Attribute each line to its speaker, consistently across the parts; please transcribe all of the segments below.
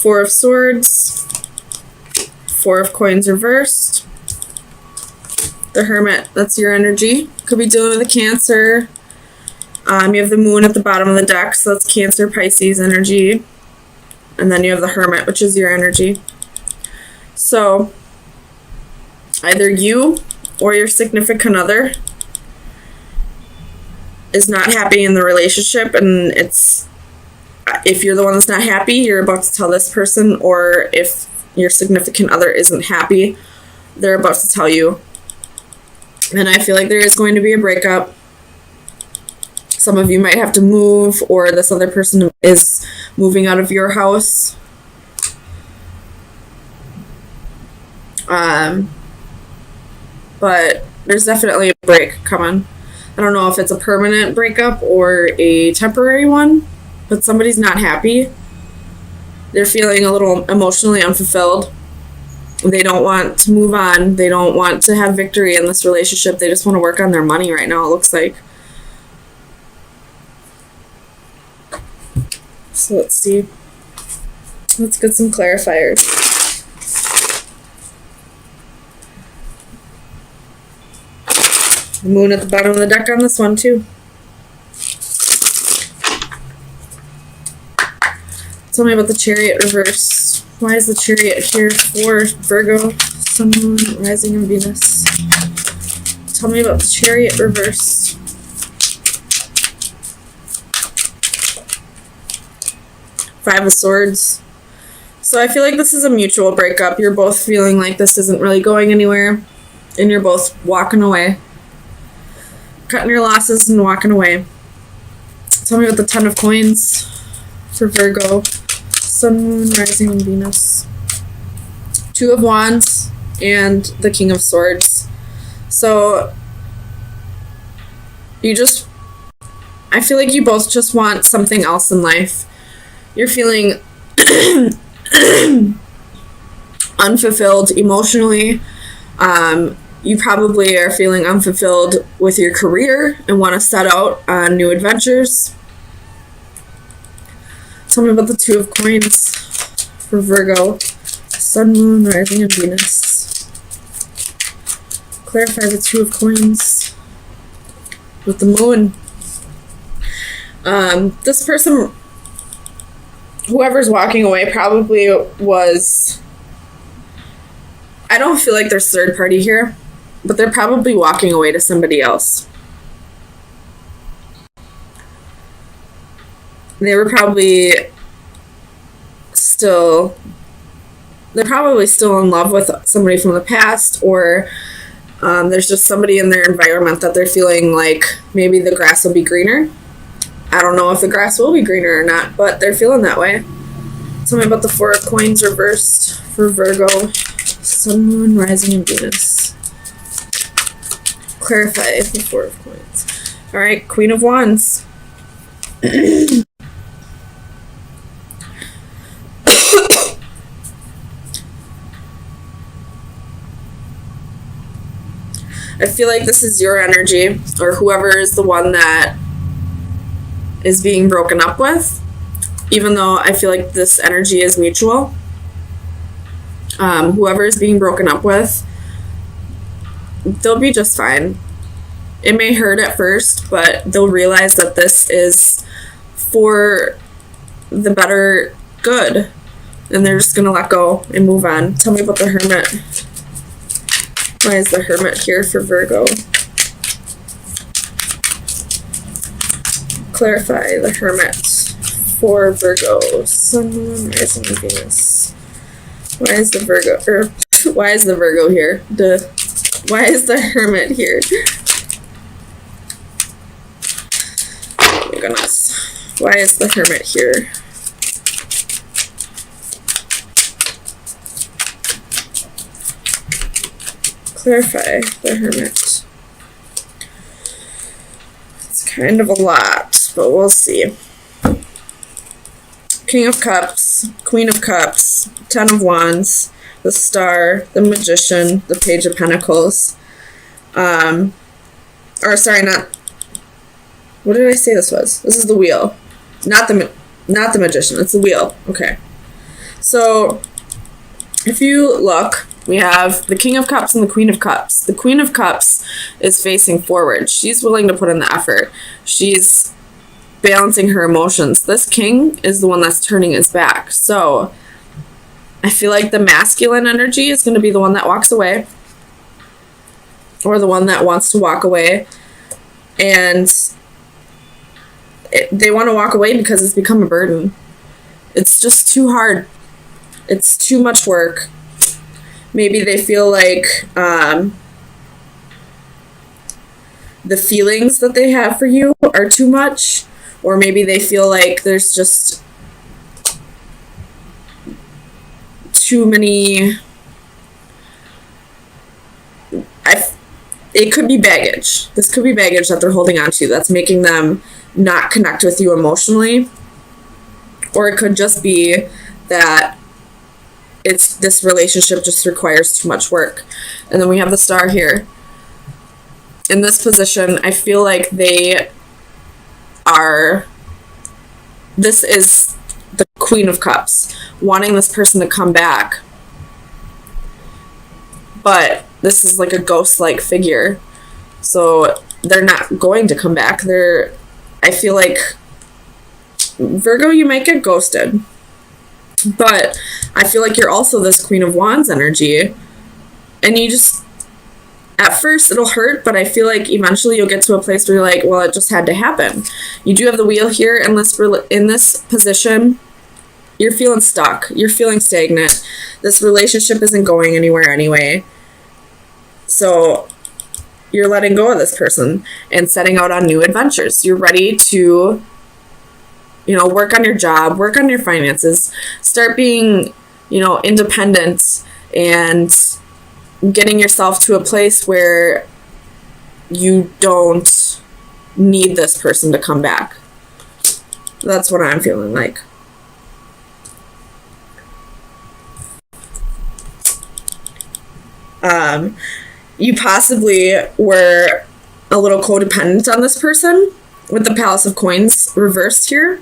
Speaker 1: Four of Swords, Four of Coins reversed, the Hermit, that's your energy. Could be dealing with a Cancer. You have the Moon at the bottom of the deck, so that's Cancer, Pisces energy. And then you have the Hermit, which is your energy. So, either you or your significant other is not happy in the relationship, and if you're the one that's not happy, you're about to tell this person, or if your significant other isn't happy, they're about to tell you. And I feel like there is going to be a breakup. Some of you might have to move, or this other person is moving out of your house. But there's definitely a break coming. I don't know if it's a permanent breakup or a temporary one, but somebody's not happy. They're feeling a little emotionally unfulfilled. They don't want to move on. They don't want to have victory in this relationship. They just want to work on their money right now, it looks like. So let's see. Let's get some clarifiers. The Moon at the bottom of the deck on this one, too. Tell me about the Chariot reverse. Why is the Chariot here for Virgo, Sun, Moon, Rising, and Venus? Tell me about the Chariot reverse. Five of Swords. So I feel like this is a mutual breakup. You're both feeling like this isn't really going anywhere, and you're both walking away. Cutting your losses and walking away. Tell me about the Ten of Coins for Virgo, Sun, Moon, Rising, and Venus. Two of Wands and the King of Swords. So I feel like you both just want something else in life. You're feeling unfulfilled emotionally. You probably are feeling unfulfilled with your career and want to set out on new adventures. Tell me about the Two of Coins for Virgo, Sun, Moon, Rising, and Venus. Clarify the Two of Coins with the Moon. This person, whoever's walking away, probably was... I don't feel like there's third party here, but they're probably walking away to somebody else. They're probably still in love with somebody from the past, or there's just somebody in their environment that they're feeling like maybe the grass will be greener. I don't know if the grass will be greener or not, but they're feeling that way. Tell me about the Four of Coins reversed for Virgo, Sun, Moon, Rising, and Venus. Clarify the Four of Coins. All right, Queen of Wands. I feel like this is your energy, or whoever is the one that is being broken up with, even though I feel like this energy is mutual. Whoever is being broken up with, they'll be just fine. It may hurt at first, but they'll realize that this is for the better good, and they're just gonna let go and move on. Tell me about the Hermit. Why is the Hermit here for Virgo? Clarify the Hermit for Virgo, Sun, Moon, Rising, and Venus. Why is the Virgo here? Why is the Hermit here? Oh my goodness. Why is the Hermit here? Clarify the Hermit. It's kind of a lot, but we'll see. King of Cups, Queen of Cups, Ten of Wands, the Star, the Magician, the Page of Pentacles. What did I say this was? This is the Wheel. Not the Magician, it's the Wheel. Okay. So if you look, we have the King of Cups and the Queen of Cups. The Queen of Cups is facing forward. She's willing to put in the effort. She's balancing her emotions. This King is the one that's turning his back. So I feel like the masculine energy is going to be the one that walks away, or the one that wants to walk away. And they want to walk away because it's become a burden. It's just too hard. It's too much work. Maybe they feel like the feelings that they have for you are too much, or maybe they feel like there's just too many. It could be baggage. This could be baggage that they're holding on to that's making them not connect with you emotionally. Or it could just be that this relationship just requires too much work. And then we have the Star here. In this position, I feel like this is the Queen of Cups, wanting this person to come back. But this is like a ghost-like figure. So they're not going to come back. I feel like, Virgo, you might get ghosted. But I feel like you're also this Queen of Wands energy. And you just, at first it'll hurt, but I feel like eventually you'll get to a place where you're like, well, it just had to happen. You do have the Wheel here in this position. You're feeling stuck. You're feeling stagnant. This relationship isn't going anywhere anyway. So you're letting go of this person and setting out on new adventures. You're ready to, work on your job, work on your finances, start being, independent and getting yourself to a place where you don't need this person to come back. That's what I'm feeling like. You possibly were a little codependent on this person with the Palace of Coins reversed here.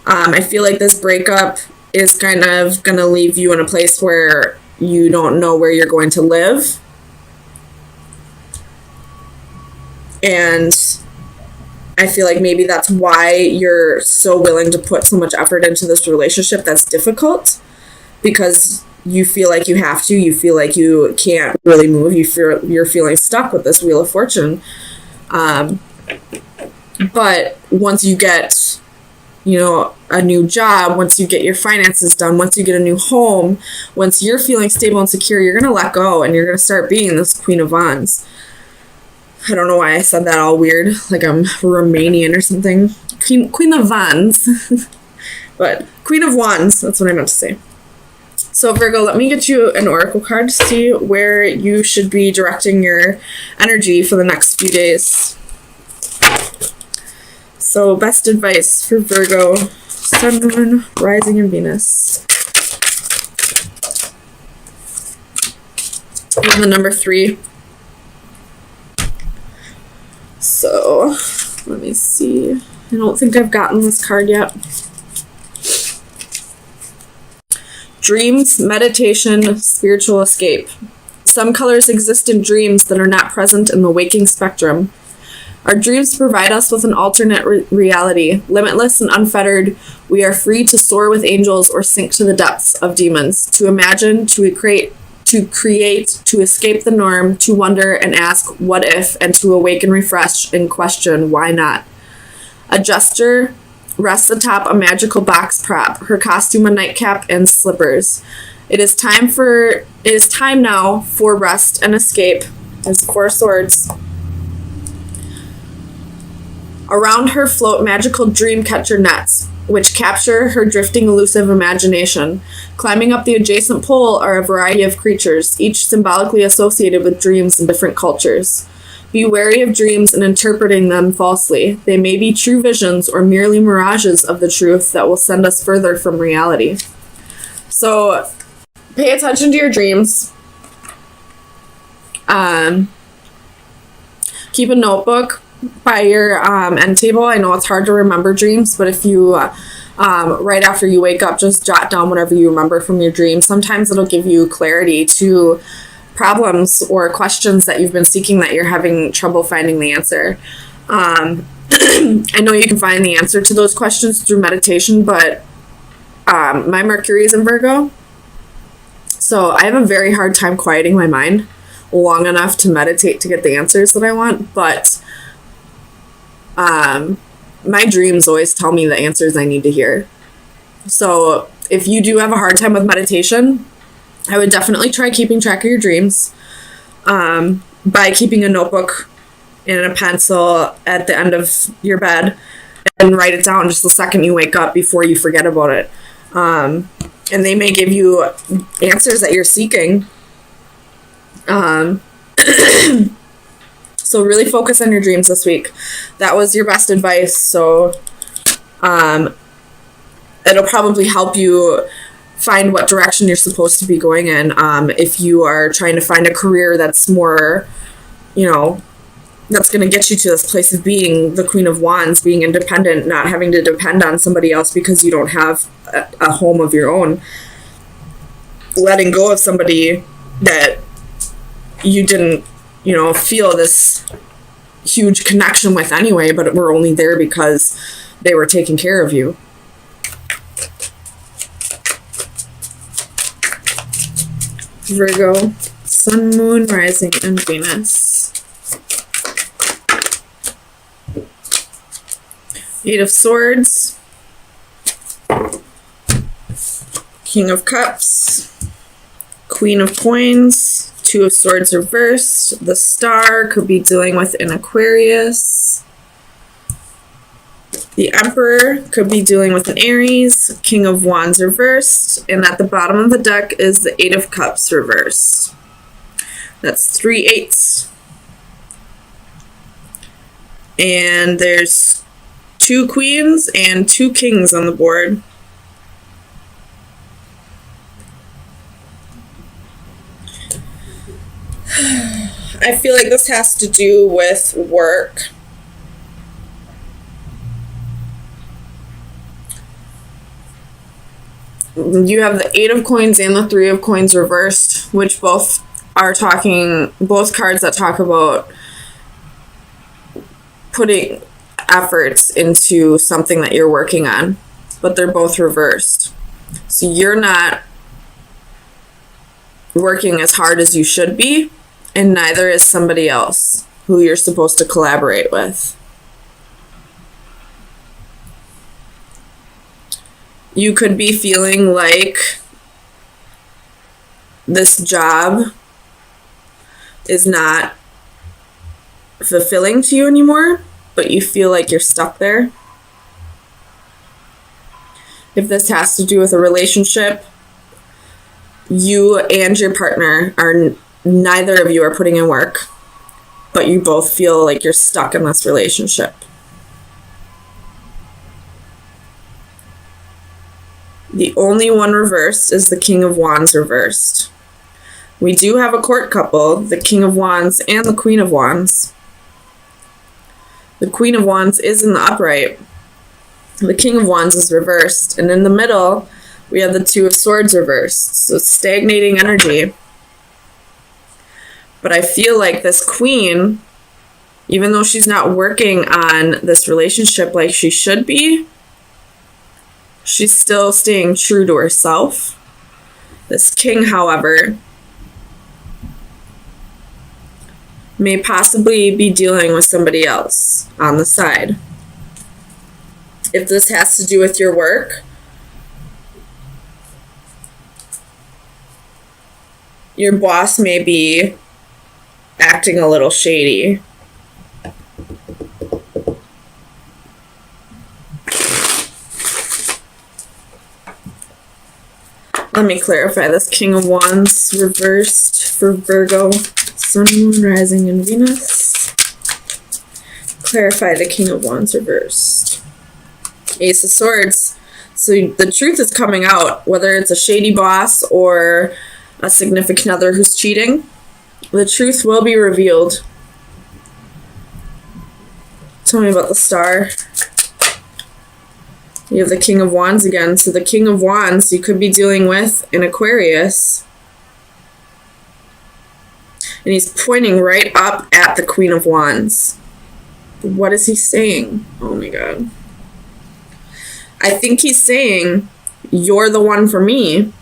Speaker 1: I feel like this breakup is kind of going to leave you in a place where you don't know where you're going to live. And I feel like maybe that's why you're so willing to put so much effort into this relationship that's difficult, because you feel like you have to. You feel like you can't really move. You're feeling stuck with this Wheel of Fortune. But once you get, a new job, once you get your finances done, once you get a new home, once you're feeling stable and secure, you're going to let go and you're going to start being this Queen of Wands. I don't know why I said that all weird, like I'm Romanian or something. Queen of Wands. But Queen of Wands, that's what I meant to say. So Virgo, let me get you an oracle card to see where you should be directing your energy for the next few days. So best advice for Virgo, Sun, Moon, Rising, and Venus. And the number 3. So let me see. I don't think I've gotten this card yet. Dreams, meditation, spiritual escape. Some colors exist in dreams that are not present in the waking spectrum. Our dreams provide us with an alternate reality. Limitless and unfettered, we are free to soar with angels or sink to the depths of demons, to imagine, to create, to escape the norm, to wonder and ask what if, and to awaken, refresh, and question why not. A gesture rests atop a magical box prop, her costume a nightcap and slippers. It is time now for rest and escape. There's 4 swords. Around her float magical dream catcher nets, which capture her drifting elusive imagination. Climbing up the adjacent pole are a variety of creatures, each symbolically associated with dreams in different cultures. Be wary of dreams and interpreting them falsely. They may be true visions or merely mirages of the truth that will send us further from reality. So, pay attention to your dreams. Keep a notebook by your end table. I know it's hard to remember dreams, but if you right after you wake up, just jot down whatever you remember from your dream. Sometimes it'll give you clarity to problems or questions that you've been seeking that you're having trouble finding the answer. I know you can find the answer to those questions through meditation, but my Mercury is in Virgo, so I have a very hard time quieting my mind long enough to meditate to get the answers that I want, but my dreams always tell me the answers I need to hear. So if you do have a hard time with meditation, I would definitely try keeping track of your dreams by keeping a notebook and a pencil at the end of your bed and write it down just the second you wake up before you forget about it. And they may give you answers that you're seeking. So really focus on your dreams this week. That was your best advice. So it'll probably help you find what direction you're supposed to be going in. If you are trying to find a career that's more, that's going to get you to this place of being the Queen of Wands, being independent, not having to depend on somebody else because you don't have a home of your own. Letting go of somebody that you didn't, feel this huge connection with anyway, but were only there because they were taking care of you. Virgo, Sun, Moon, Rising, and Venus. 8 of Swords, King of Cups, Queen of Coins, 2 of Swords reversed. The Star could be dealing with an Aquarius. The Emperor could be dealing with an Aries. King of Wands reversed. And at the bottom of the deck is the 8 of Cups reversed. That's 3 8s. And there's 2 Queens and 2 Kings on the board. I feel like this has to do with work. You have the 8 of Coins and the 3 of Coins reversed, which both cards that talk about putting efforts into something that you're working on, but they're both reversed. So you're not working as hard as you should be, and neither is somebody else who you're supposed to collaborate with. You could be feeling like this job is not fulfilling to you anymore, but you feel like you're stuck there. If this has to do with a relationship, you and your partner neither of you are putting in work, but you both feel like you're stuck in this relationship. The only one reversed is the King of Wands reversed. We do have a court couple, the King of Wands and the Queen of Wands. The Queen of Wands is in the upright. The King of Wands is reversed. And in the middle, we have the 2 of Swords reversed. So stagnating energy. But I feel like this Queen, even though she's not working on this relationship like she should be, she's still staying true to herself. This King, however, may possibly be dealing with somebody else on the side. If this has to do with your work, your boss may be acting a little shady. Let me clarify this. King of Wands reversed for Virgo, Sun, Moon, Rising, and Venus. Clarify the King of Wands reversed. Ace of Swords. So the truth is coming out, whether it's a shady boss or a significant other who's cheating. The truth will be revealed. Tell me about the Star. You have the King of Wands again. So the King of Wands you could be dealing with in Aquarius. And he's pointing right up at the Queen of Wands. What is he saying? Oh my God. I think he's saying, you're the one for me.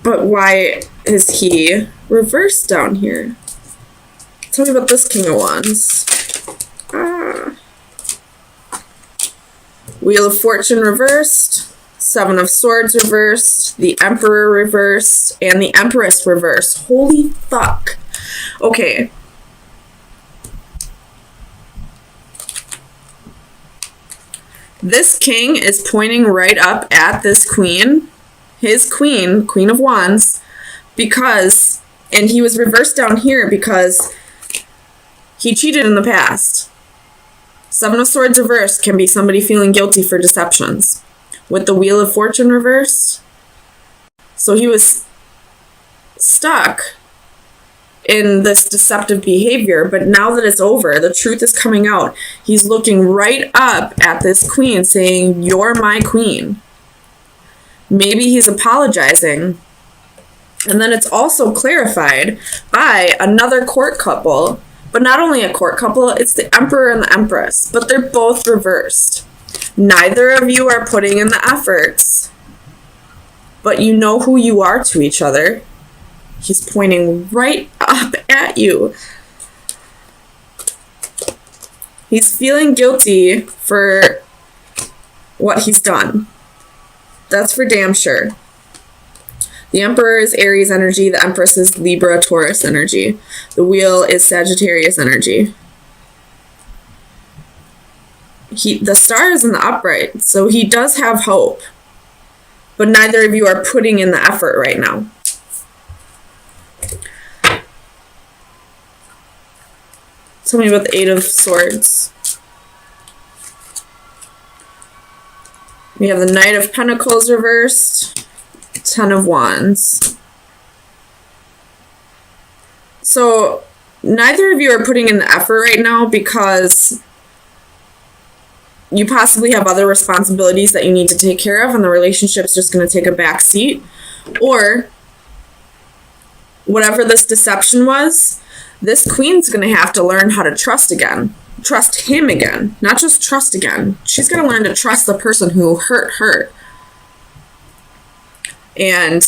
Speaker 1: But why is he reversed down here? Tell me about this King of Wands. Wheel of Fortune reversed. Seven of Swords reversed. The Emperor reversed. And the Empress reversed. Holy fuck. Okay. This king is pointing right up at this queen. His queen, Queen of Wands. Because, and he was reversed down here because he cheated in the past. Seven of Swords reversed can be somebody feeling guilty for deceptions. With the Wheel of Fortune reversed. So he was stuck in this deceptive behavior, but now that it's over, the truth is coming out. He's looking right up at this queen saying, you're my queen. Maybe he's apologizing. And then it's also clarified by another court couple. But not only a court couple, it's the Emperor and the Empress. But they're both reversed. Neither of you are putting in the efforts. But you know who you are to each other. He's pointing right up at you. He's feeling guilty for what he's done. That's for damn sure. The Emperor is Aries energy. The Empress is Libra, Taurus energy. The Wheel is Sagittarius energy. The Star is in the upright, so he does have hope. But neither of you are putting in the effort right now. Tell me about the Eight of Swords. We have the Knight of Pentacles reversed. Ten of Wands. So neither of you are putting in the effort right now because you possibly have other responsibilities that you need to take care of and the relationship's just going to take a back seat. Or whatever this deception was, this queen's going to have to learn how to trust again. Trust him again. Not just trust again. She's going to learn to trust the person who hurt her. And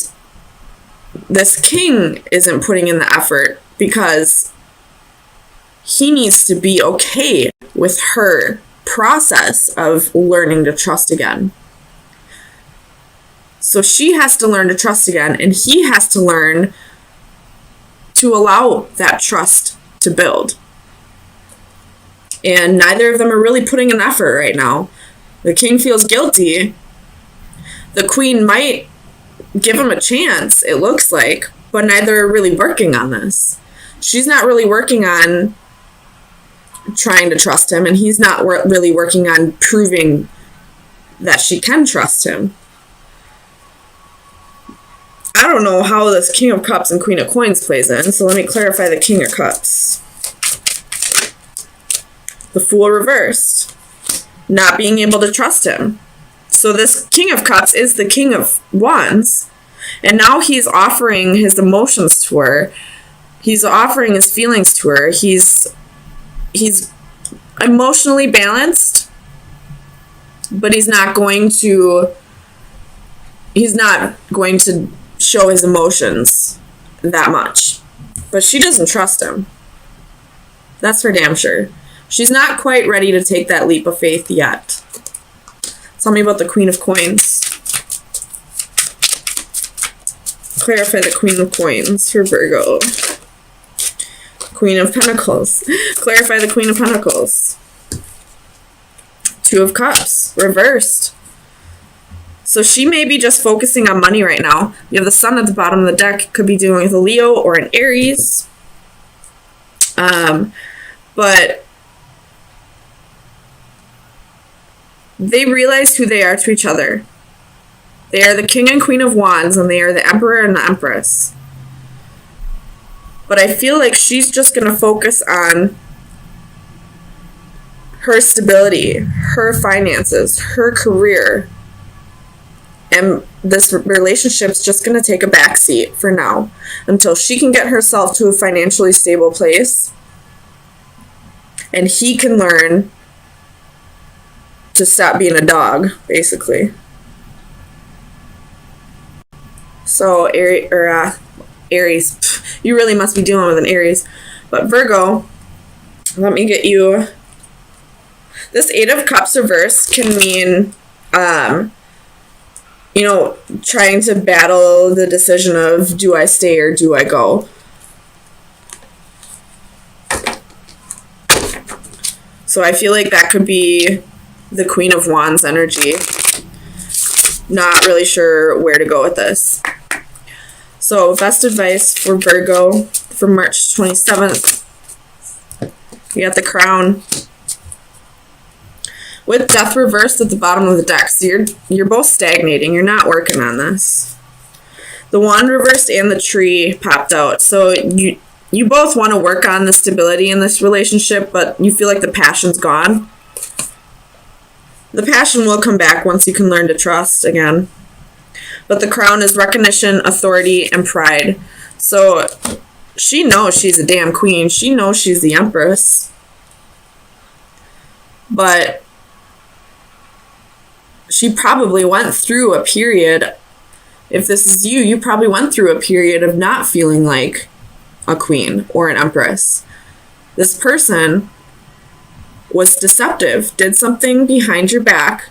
Speaker 1: this king isn't putting in the effort because he needs to be okay with her process of learning to trust again. So she has to learn to trust again, and he has to learn to allow that trust to build. And neither of them are really putting in effort right now. The king feels guilty. The queen might give him a chance, it looks like, but neither are really working on this. She's not really working on trying to trust him, and he's not really working on proving that she can trust him. I don't know how this King of Cups and Queen of Coins plays in, so let me clarify the King of Cups. The Fool reversed. Not being able to trust him. So this King of Cups is the King of Wands, and now he's offering his emotions to her. He's offering his feelings to her. He's emotionally balanced, but he's not going to show his emotions that much. But she doesn't trust him. That's for damn sure. She's not quite ready to take that leap of faith yet. Tell me about the Queen of Coins. Clarify the Queen of Coins for Virgo. Queen of Pentacles. Clarify the Queen of Pentacles. Two of Cups. Reversed. So she may be just focusing on money right now. You have the Sun at the bottom of the deck. Could be dealing with a Leo or an Aries. But they realize who they are to each other. They are the King and Queen of Wands, and they are the Emperor and the Empress. But I feel like she's just going to focus on her stability, her finances, her career. And this relationship's just going to take a backseat for now until she can get herself to a financially stable place and he can learn to stop being a dog, basically. So, Aries, you really must be dealing with an Aries. But Virgo, let me get you. This Eight of Cups reverse can mean, trying to battle the decision of do I stay or do I go. So I feel like that could be the Queen of Wands energy. Not really sure where to go with this. So best advice for Virgo for March 27th. You got the Crown. With Death reversed at the bottom of the deck, so you're both stagnating. You're not working on this. The Wand reversed and the Tree popped out. So you both want to work on the stability in this relationship, but you feel like the passion's gone. The passion will come back once you can learn to trust again. But the Crown is recognition, authority, and pride. So she knows she's a damn queen. She knows she's the Empress. But she probably went through a period, if this is you, you probably went through a period of not feeling like a queen or an empress. This person was deceptive, did something behind your back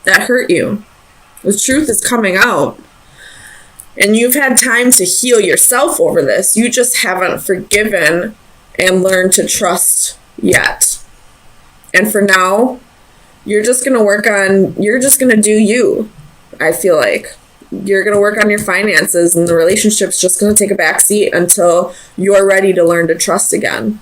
Speaker 1: that hurt you. The truth is coming out. And you've had time to heal yourself over this. You just haven't forgiven and learned to trust yet. And for now, you're just going to do you, I feel like. You're going to work on your finances and the relationship's just going to take a back seat until you're ready to learn to trust again.